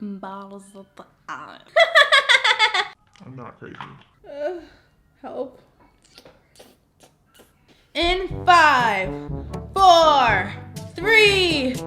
popping bottles of the eye. I'm not crazy. Help. In 5, 4, 3, 2.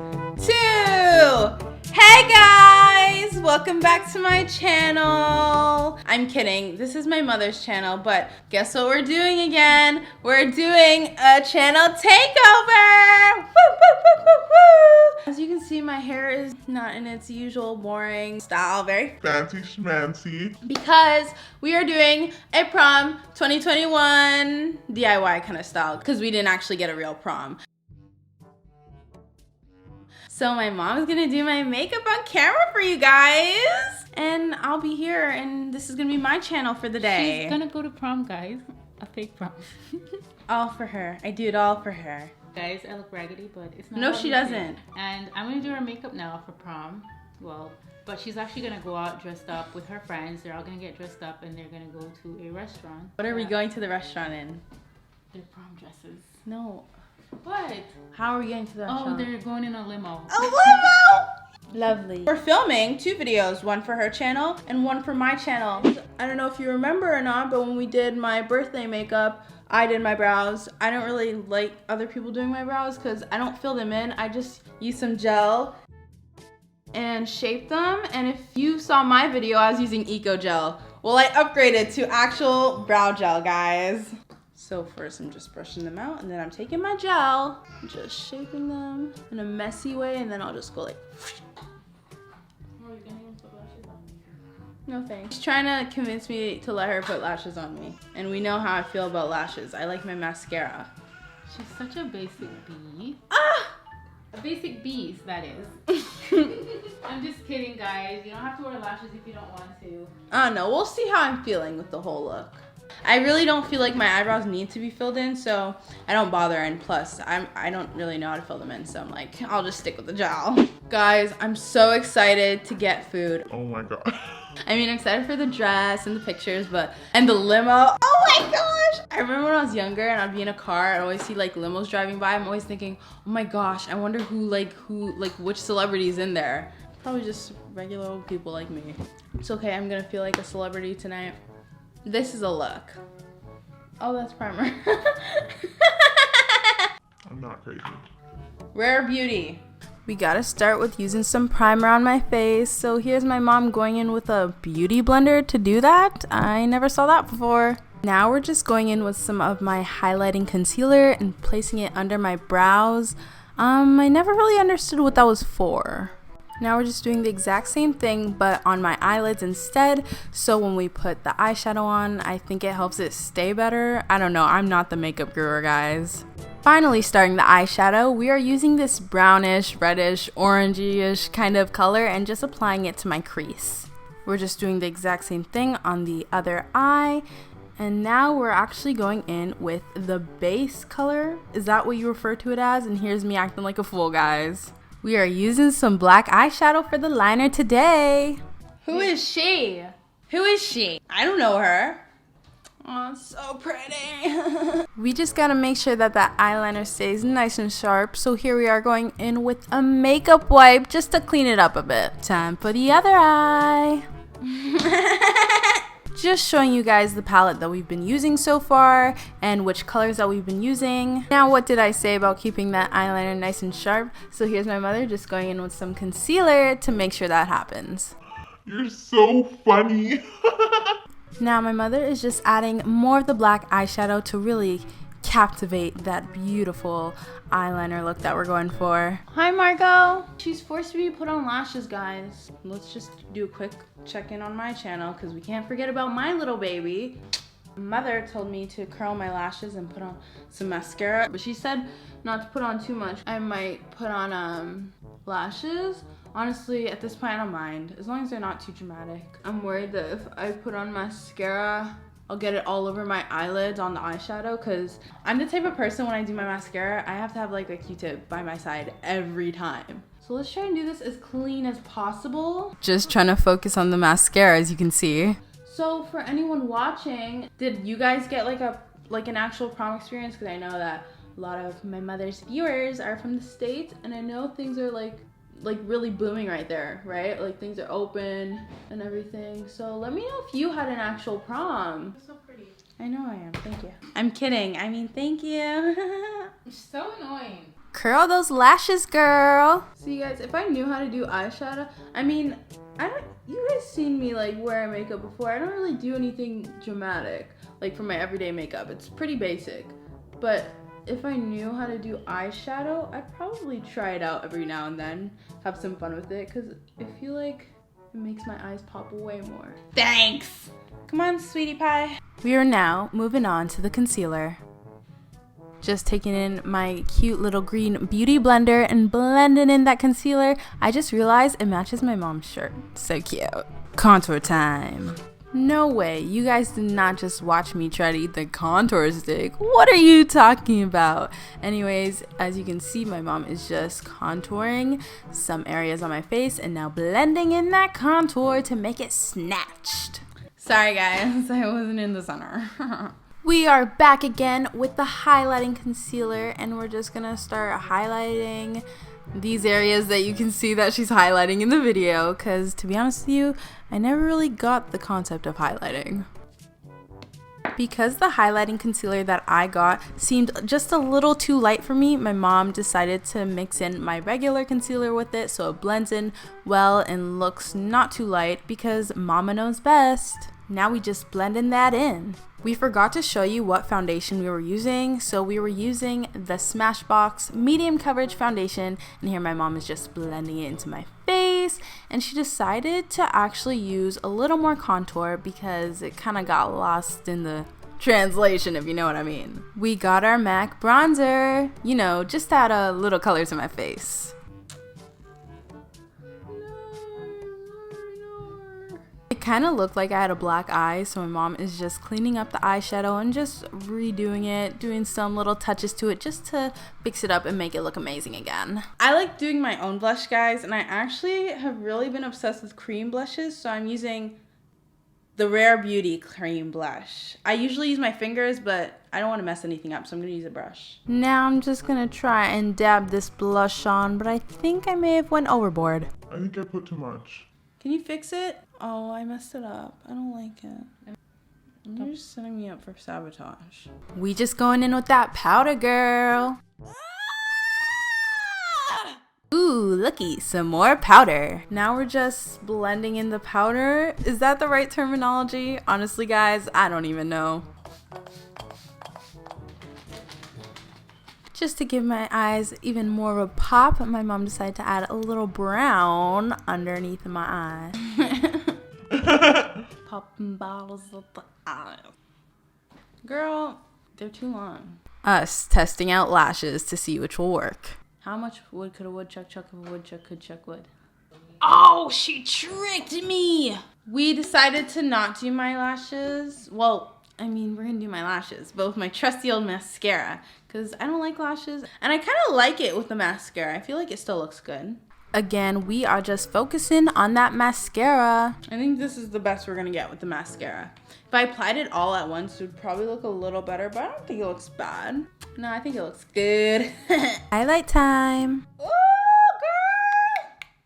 Hey guys, welcome back to my channel. I'm kidding, this is my mother's channel, but guess what we're doing again? We're doing a channel takeover. Woo, woo, woo, woo, woo. As you can see, my hair is not in its usual boring style, very Fancy schmancy. because we are doing a prom 2021 DIY kind of style because we didn't actually get a real prom. So my mom is gonna do my makeup on camera for you guys. And I'll be here and this is gonna be my channel for the day. She's gonna go to prom, guys. A fake prom. All for her. I do it all for her. Guys, I look raggedy, but it's not. No, about she me. doesn't. And I'm gonna do her makeup now for prom. Well, but she's actually gonna go out dressed up with her friends. They're all gonna get dressed up and they're gonna go to a restaurant. What are we going to the restaurant in? Their prom dresses. No. What? How are we getting to the restaurant? Oh, they're going in a limo. A limo! Lovely. We're filming 2 videos, one for her channel and one for my channel. I don't know if you remember or not, but when we did my birthday makeup, I did my brows. I don't really like other people doing my brows because I don't fill them in. I just use some gel and shape them. And if you saw my video, I was using Eco Gel. Well, I upgraded to actual brow gel, guys. So first I'm just brushing them out and then I'm taking my gel, just shaping them in a messy way, and then I'll just go like, no thanks. She's trying to convince me to let her put lashes on me. And we know how I feel about lashes. I like my mascara. She's such a basic bee. Ah! A basic bees, that is. I'm just kidding, guys. You don't have to wear lashes if you don't want to. I don't know, we'll see how I'm feeling with the whole look. I really don't feel like my eyebrows need to be filled in, so I don't bother, and plus, I don't really know how to fill them in, so I'm like, I'll just stick with the gel. Guys, I'm so excited to get food. Oh my god. I mean, I'm excited for the dress and the pictures, and the limo. Oh my gosh! I remember when I was younger and I'd be in a car, I'd always see like limos driving by. I'm always thinking, oh my gosh, I wonder which celebrity's in there. Probably just regular old people like me. It's okay, I'm gonna feel like a celebrity tonight. This is a look. Oh, that's primer. I'm not crazy. Rare Beauty. We gotta start with using some primer on my face. So here's my mom going in with a beauty blender to do that. I never saw that before. Now we're just going in with some of my highlighting concealer and placing it under my brows. I never really understood what that was for. Now we're just doing the exact same thing but on my eyelids instead, so when we put the eyeshadow on, I think it helps it stay better. I don't know, I'm not the makeup guru, guys. Finally starting the eyeshadow, we are using this brownish, reddish, orangey-ish kind of color and just applying it to my crease. We're just doing the exact same thing on the other eye. And now we're actually going in with the base color. Is that what you refer to it as? And here's me acting like a fool, guys. We are using some black eyeshadow for the liner today. Who is she? Who is she? I don't know her. Oh, so pretty. We just gotta make sure that that eyeliner stays nice and sharp. So here we are going in with a makeup wipe just to clean it up a bit. Time for the other eye. Just showing you guys the palette that we've been using so far and which colors that we've been using. Now, what did I say about keeping that eyeliner nice and sharp? So here's my mother just going in with some concealer to make sure that happens. You're so funny. Now my mother is just adding more of the black eyeshadow to really captivate that beautiful eyeliner look that we're going for. Hi, Margot. She's forced me to put on lashes, guys. Let's just do a quick check-in on my channel because we can't forget about my little baby. Mother told me to curl my lashes and put on some mascara, but she said not to put on too much. I might put on lashes. Honestly, at this point, I don't mind, as long as they're not too dramatic. I'm worried that if I put on mascara, I'll get it all over my eyelids on the eyeshadow, because I'm the type of person when I do my mascara, I have to have like a Q-tip by my side every time. So let's try and do this as clean as possible. Just trying to focus on the mascara, as you can see. So for anyone watching, did you guys get like an actual prom experience? Because I know that a lot of my mother's viewers are from the States, and I know things are like like really booming right there, right? Like things are open and everything. So let me know if you had an actual prom. You're so pretty. I know I am. Thank you. I'm kidding. I mean, thank you. You're so annoying. Curl those lashes, girl. So you guys, if I knew how to do eyeshadow, I mean, you guys seen me like wear makeup before. I don't really do anything dramatic, like for my everyday makeup. It's pretty basic. But if I knew how to do eyeshadow, I'd probably try it out every now and then, have some fun with it, because I feel like it makes my eyes pop way more. Thanks! Come on, sweetie pie. We are now moving on to the concealer. Just taking in my cute little green beauty blender and blending in that concealer. I just realized it matches my mom's shirt. So cute. Contour time. No way, you guys did not just watch me try to eat the contour stick. What are you talking about? Anyways, as you can see, my mom is just contouring some areas on my face and now blending in that contour to make it snatched. Sorry guys, I wasn't in the center. We are back again with the highlighting concealer, and we're just gonna start highlighting these areas that you can see that she's highlighting in the video, because to be honest with you, I never really got the concept of highlighting. Because the highlighting concealer that I got seemed just a little too light for me, my mom decided to mix in my regular concealer with it so it blends in well and looks not too light, because mama knows best. Now we just blend that in. We forgot to show you what foundation we were using, so we were using the Smashbox medium coverage foundation, and here my mom is just blending it into my face, and she decided to actually use a little more contour because it kind of got lost in the translation, if you know what I mean. We got our MAC bronzer, you know, just to add a little color to my face. It kind of looked like I had a black eye, so my mom is just cleaning up the eyeshadow and just redoing it, doing some little touches to it just to fix it up and make it look amazing again. I like doing my own blush, guys, and I actually have really been obsessed with cream blushes, so I'm using the Rare Beauty cream blush. I usually use my fingers, but I don't want to mess anything up, so I'm going to use a brush. Now I'm just going to try and dab this blush on, but I think I may have went overboard. I think I put too much. Can you fix it? Oh, I messed it up. I don't like it. You're just setting me up for sabotage. We just going in with that powder, girl. Ooh, looky, some more powder. Now we're just blending in the powder. Is that the right terminology? Honestly, guys, I don't even know. Just to give my eyes even more of a pop, my mom decided to add a little brown underneath my eye. Popping bottles of the eyes. Girl, they're too long. Us testing out lashes to see which will work. How much wood could a woodchuck chuck if a woodchuck could chuck wood? Oh, she tricked me! We decided to not do my lashes. Well, I mean, we're gonna do my lashes, but with my trusty old mascara, because I don't like lashes, and I kind of like it with the mascara. I feel like it still looks good. Again, we are just focusing on that mascara. I think this is the best we're gonna get with the mascara. If I applied it all at once, it would probably look a little better, but I don't think it looks bad. No, I think it looks good. Highlight time. Ooh,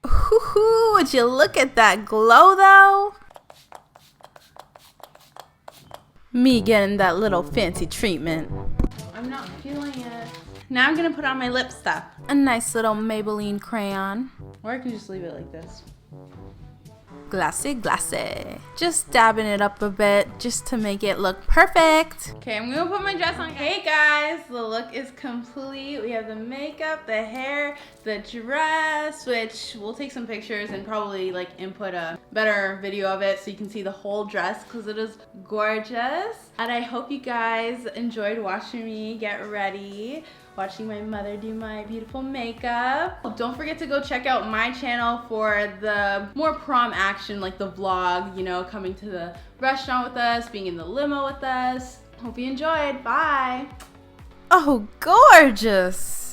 girl! Ooh, would you look at that glow, though? Me getting that little fancy treatment. I'm not feeling it. Now I'm gonna put on my lip stuff. A nice little Maybelline crayon. Or I can just leave it like this. Glassy, glassy. Just dabbing it up a bit just to make it look perfect. Okay, I'm gonna put my dress on. Hey guys, the look is complete. We have the makeup, the hair, the dress, which we'll take some pictures and probably like input a better video of it so you can see the whole dress because it is gorgeous. And I hope you guys enjoyed watching me get ready, watching my mother do my beautiful makeup. Don't forget to go check out my channel for the more prom action, like the vlog, you know, coming to the restaurant with us, being in the limo with us. Hope you enjoyed. Bye. Oh, gorgeous.